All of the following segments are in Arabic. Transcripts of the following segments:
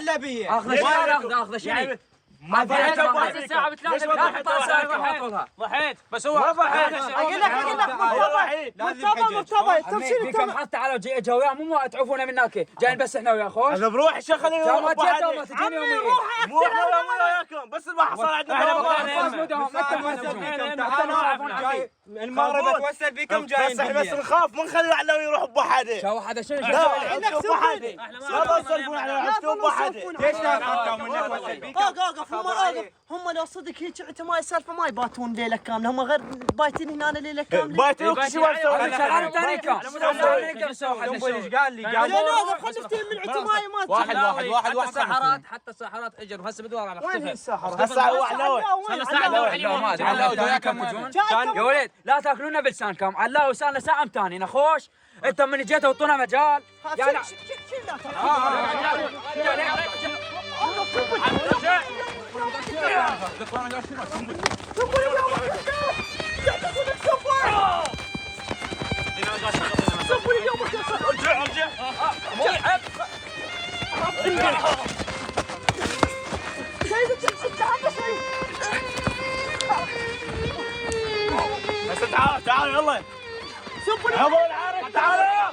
محلبيه اخذ شيء ما في ساعة بثلاثة ضحيت بس هو اقول لك مرتضى التمثيل بكم حط تعالوا جا وياه مو تعرفونا من هناك جايين بس احنا وياه خوش انا بروح الشيخ خليني اروح ما تجيني يوميا مو احنا وياكم بس ما حصل عندنا المغرب اتوسل بكم جايين بس نخاف ما نخلي العلاوي يروح بوحده شو هذا شنو لا بوحده لا تسولفون على بوحده ليش لا تخافوا من اتوسل بكم؟ اوقف هم لو صدق هيك انت ما السالفه ما يباتون ليله كامله هم غير بايتين هنا ليله كامله بايتين وكل شيء هذا شغال ثاني كم ايش قال لي؟ لا لا خلي نفتهم من العتمايه ما واحد حتى الساحرات اجروا هسه بدور على وين هي اختفى الساحره؟ هسه هو علاوي يا ولد لا تاكلونا بلسانكم الله وسالنا ساعه ثاني نخوش انت من جيتوا وطونا مجال يعني تعال يلا يا ابو العرق تعال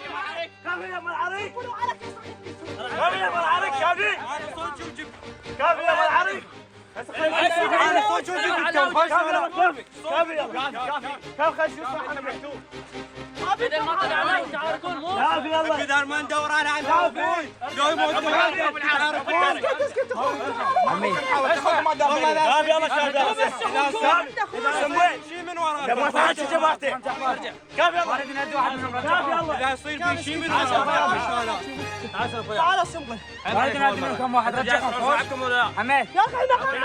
كافي يا ابو العرق كافي يا ابو العرق كافي كافي يا ابو العرق انا صوت وجبتكم خوش كافي كافي خش يصح انا مكتوب بدل ما طلع علي تعاركون مو كافي يلا بدل ما ندور على عنكبوت لو يموت كافي يلا كافي شي من وراك ما تعال جماعتي كافي يلا كافي يلا لا يصير في شي من وراك تعال سنبل بعدين منكم واحد رجعكم خوش حميد يا اخي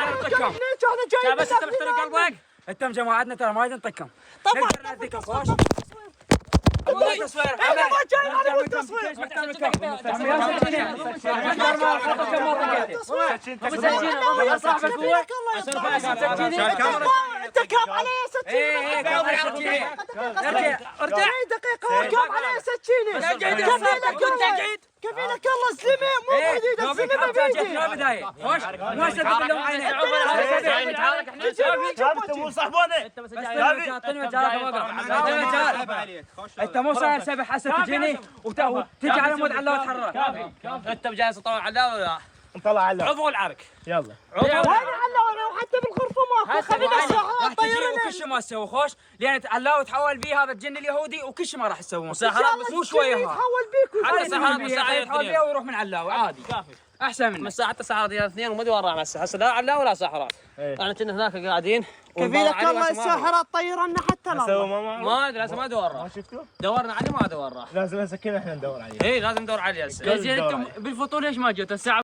انا جاي بس انت محترق قلبك انتم جماعتنا ترى ما نطقكم طبعا نقدر نأذيكم خوش تصوير انا ما جاي على التصوير يا صاحبك هو انت كام علي سكينه ارجع دقيقه كام علي سكينه كفيلك الله سلمي مو بايدي السلمي بايدي خوش ما سبب لهم عيني انت مو صاحبوني انت مو صاير سبح هسه تجيني وتجي على مود الله وتحرك انت جالس تطلع على ولا طلع على عضو العرك يلا وين علّا وحتى بالغرفه ما خلينا الساحرات طيرنا وكل شيء ما تسوي خوش لان الله تحول بيه هذا الجن اليهودي وكل شيء ما راح تسوون مساحرات مو شويه يتحول بيك حتى ساحرات يتحول بيه ويروح من الله عادي احسن من مساحة حتى ساحرات اثنين وما دور على هسه لا علا ولا ساحرات احنا كنا هناك قاعدين كفيلك الله الساحرات طيرنا حتى لو ما ادري هسه ما دورنا ما شفتوه؟ دورنا عليه ما دورنا لازم نسكن احنا ندور عليه اي لازم ندور عليه هسه زين انتم بالفطور ليش ما جيتوا الساعه